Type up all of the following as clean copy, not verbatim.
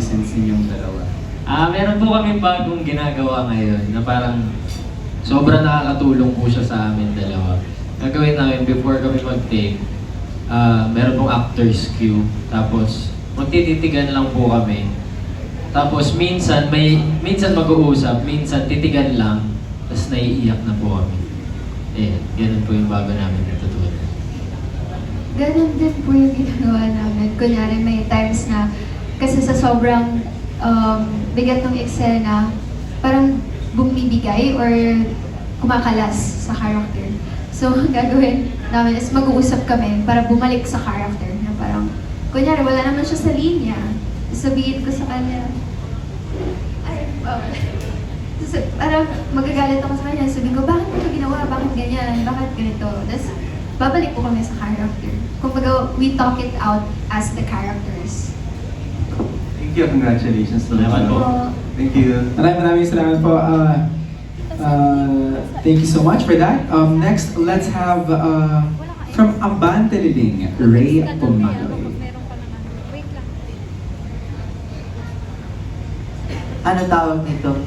since ninyong dalawa? Meron po kami bagong ginagawa ngayon na parang sobrang nakakatulong po siya sa amin dalawa. Gagawin namin before kami mag-take, meron pong actor's cue. Tapos magtititigan lang po kami. Tapos minsan mag-uusap, minsan titigan lang, tapos naiiyak na po kami. Ganun po yung bago namin natutunan. Ganun din po yung ginagawa namin. Kunyari may times na kasi sa sobrang bigat ng eksena, parang bumibigay or kumakalas sa character. So, ang gagawin namin is mag-uusap kami para bumalik sa character na parang, kunyari, wala naman siya sa linya. Sabihin ko sa kanya, parang magagalit ako sa kanya. Sabihin ko, bakit mo ito ginawa? Bakit ganyan? Bakit ganito? Tapos, babalik po kami sa character. Kumbaga, we talk it out as the characters. Thank you, congratulations. Salamat po. Thank you. Maraming salamat po. Thank you so much for that. Next, let's have from Abante Liling, Ray Pumaloy. Ano tawag nito?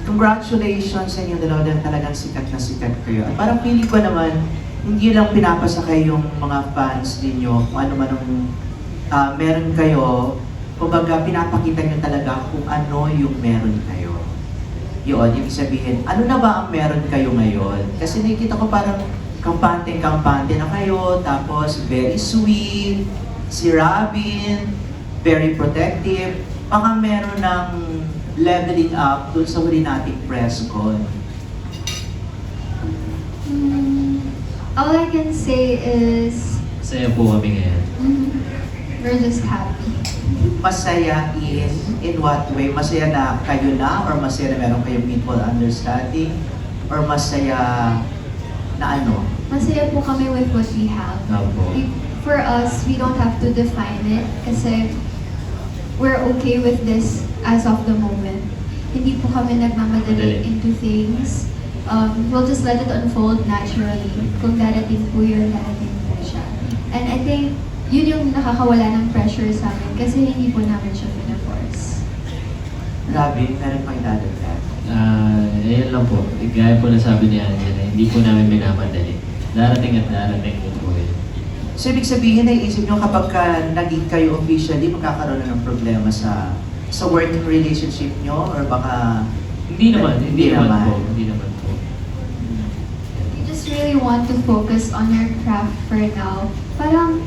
Congratulations sa inyo dalawa dahil talagang sikat na sikat kayo. At parang feeling ko naman, hindi lang pinapasakay yung mga fans ninyo kung ano man ang meron kayo. Kumbaga, pinapakita nyo talaga kung ano yung meron kayo. Yun, yung sabihin, ano na ba ang meron kayo ngayon? Kasi nakikita ko parang kampante na kayo, tapos very sweet, si Robin, very protective. Baka meron ng leveling up dun sa huli nating press con. All I can say is, Masaya po kami ngayon. we're just happy. Masaya in what way? Masaya na kayo na? Or masaya na meron kayong mutual understanding? Or masaya na ano? Masaya po kami with what we have. Opo. For us, we don't have to define it kasi we're okay with this as of the moment. Hindi po kami nagmamadali into things. We'll just let it unfold naturally. Kung darating po yun, darating po siya. And I think yun yung nakakawala ng pressure sa amin kasi hindi po namin siya pina-force. Robin, meron pang idadagdag? Ayun lang po. Gaya po na sabi ni Angela, hindi po namin minamadali. Darating at darating po yun. So, ibig sabihin, naiisip nyo kapag naging kayo officially, magkakaroon na ng problema sa working relationship nyo? Or baka... Hindi naman po. We just really want to focus on our craft for now. Parang,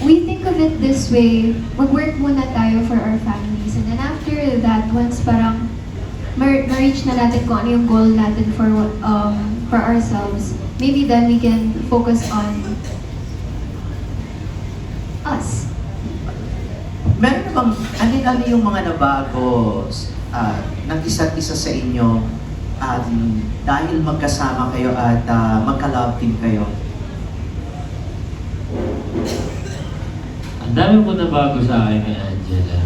we think of it this way, mag-work muna tayo for our families. And then after that, once parang ma-reach na natin kung ano yung goal natin for ourselves, maybe then we can focus on us. Meron na bang, ano yung mga nabago ng isa't isa sa inyo dahil magkasama kayo at magka-love team kayo? Ang dami po na bago sa akin ni Angela.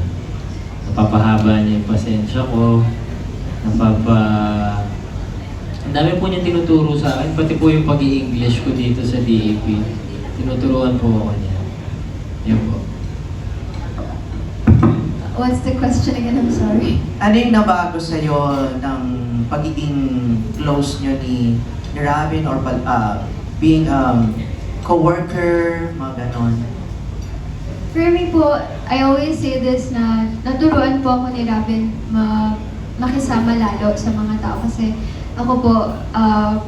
Napapahaba niya yung pasensya ko. Ang dami po niya tinuturo sa akin. Pati po yung pag-i-English ko dito sa DAP. Tinuturuan po ako niya. Yan po. What's the question again? I'm sorry. Ano yung nabago sa'yo ng pagiging close nyo ni Robin or being co-worker, mga ganon? For me po, I always say this na naturuan po ako ni Robin makisama lalo sa mga tao kasi ako po,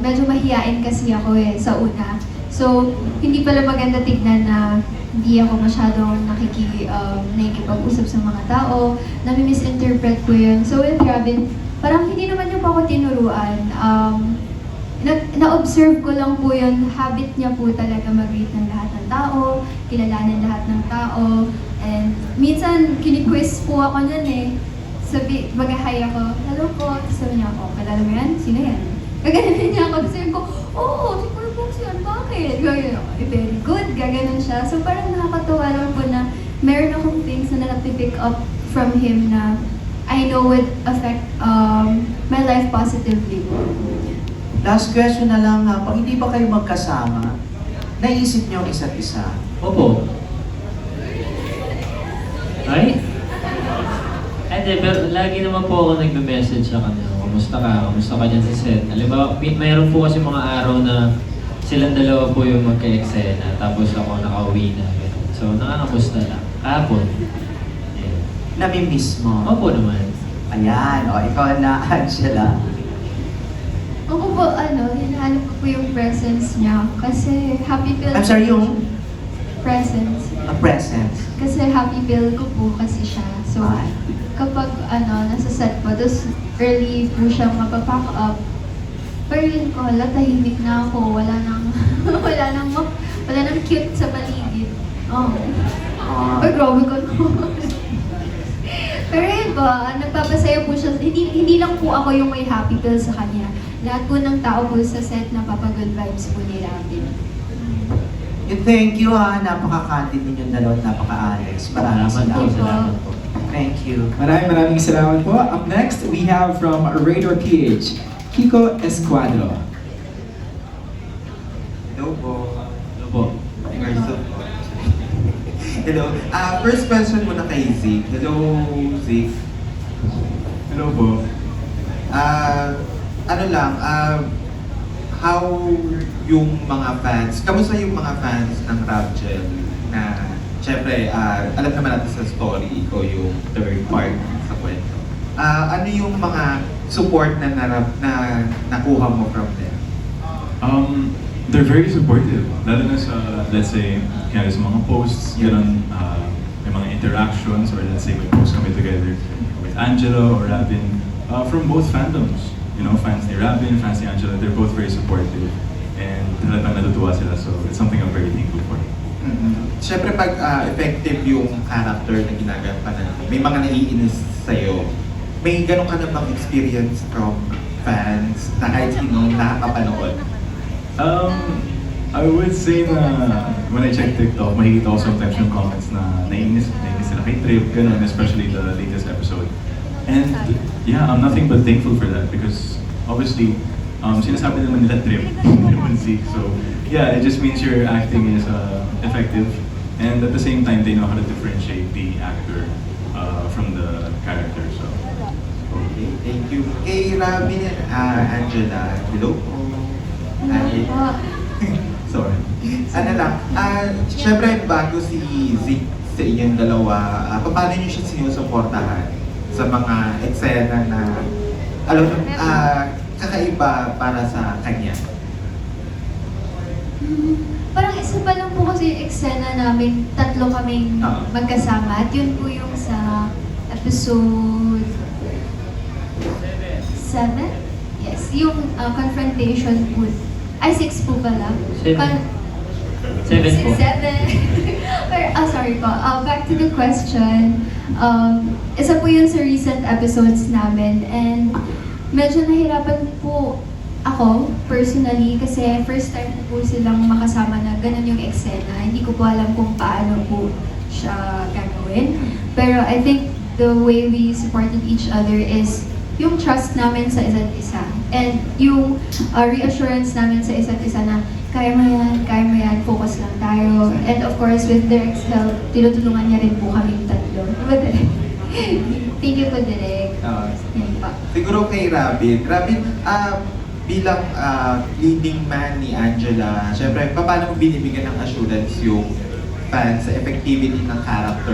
medyo mahiyain kasi ako sa una. So, hindi pala maganda tignan na hindi ako masyadong nakikipag-usap sa mga tao, nami-misinterpret ko yun. So with Robin, parang hindi naman niya po ako tinuruan. Na-observe ko lang po yun, habit niya po talaga mag-greet ng lahat ng tao, kilalanin lahat ng tao, and minsan kini-quiz po ako niyan mag-hi ako, hello po, sabi niya ako, kilala mo yan? Sino yan? Gaganon niya ako, sabi ko, oo, si Kuya Box yan, bakit? Gaganon ako, very good, gaganon siya. So parang nakakatuwa lang po na meron akong things na nag-pick up from him na I know would affect my life positively. Last question na lang, pag hindi pa kayo magkasama, naisip niyo ang isa't isa? Opo. Ay? Hindi, pero lagi naman po ako nagme-message sa kanya. Kamusta ka? Kamusta ka dyan sa set? Alam ba, mayroon po kasi mga araw na silang dalawa po yung magka-eksena, tapos ako nakauwi na. So, nakakamusta lang. Kahapon. Yeah. Nami-miss mo. Opo naman. Ayan, o ikaw na, Angela. Ako po, hinahanap ko po yung presence niya. Kasi happy pill I'm sorry, yung presence. presence. Kasi happy pill ko po kasi siya. So, Ay. kapag nasa set po, tapos early po siya mapapack up, parang ko, hala, tahimik na ako, wala nang, wala nang cute sa paligid. Oh. Ay, grabe ko naman. Pero yun po, nagpapasaya po siya. Hindi lang po ako yung may happy pill sa kanya. Lahat po ng tao po sa set napapa-good vibes po ni Robin. Thank you ha, napaka-candid ninyong dalawa, napaka-honest. Maraming Salamat po, salamat. salamat po. Thank you. Maraming salamat po. Up next, we have from Radar PH, Kiko Escuadro. Hello po. Ano po? Garso. Hello. First question muna kay Zeke. Hello, Zeke. Hello po. How yung mga fans, kamusta yung mga fans ng Rapgel na, syempre, alam naman natin sa story, ikaw yung third part sa kwento. Ano yung mga support na nakuha mo from them? They're very supportive. Lalo na sa, let's say, kaya sa mga posts, ganun, may mga interactions, or let's say may posts kami together with Angela or Rabin, from both fandoms. You know, fans ni Rabin, fans ni Angela, they're both very supportive. And talagang natutuwa sila, so it's something I'm very thankful for. Siyempre pag effective yung character na ginagampanan, may mga naiinis sa'yo, may ganun ka na bang experience from fans na kahit sino nakakapanood? I would say na when I check TikTok, makikita ko sometimes yung comments na naiinis sila kay Trip, ganun, especially the latest episode. And yeah, I'm nothing but thankful for that because obviously, sinasabi naman nila Trip, hindi naman Zeke. So yeah, it just means your acting is effective, and at the same time, they know how to differentiate the actor from the character. So Okay, thank you. Kay Robin and Angela, hello po. Sorry. Ano lang, syempre bago si Zeke sa inyong dalawa, paano niyo siya sinusuportahan sa mga eksena na, alam mo, kakaiba para sa kanya? Parang isa pa lang po kasi yung eksena namin, tatlo kaming magkasama. At yun po yung sa episode 7? Yes, yung confrontation po. Ay, 6 po pala. 7 po. 7. Pero, sorry po. Back to the question. Isa po yun sa recent episodes namin. And medyo nahirapan po ako, personally, kasi first time po silang makasama na ganun yung eksena. Hindi ko po alam kung paano po siya gagawin. Pero I think the way we supported each other is yung trust namin sa isa't isa. And yung reassurance namin sa isa't isa na kaya mo yan, focus lang tayo. And of course, with Derek's help, tinutulungan niya rin po kami tatlo. Thank you po, Derek. Yan pa. Siguro kay Robin. Robin, bilang leading man ni Angela, syempre, paano mo binibigyan ng assurance yung fans sa effectivity ng character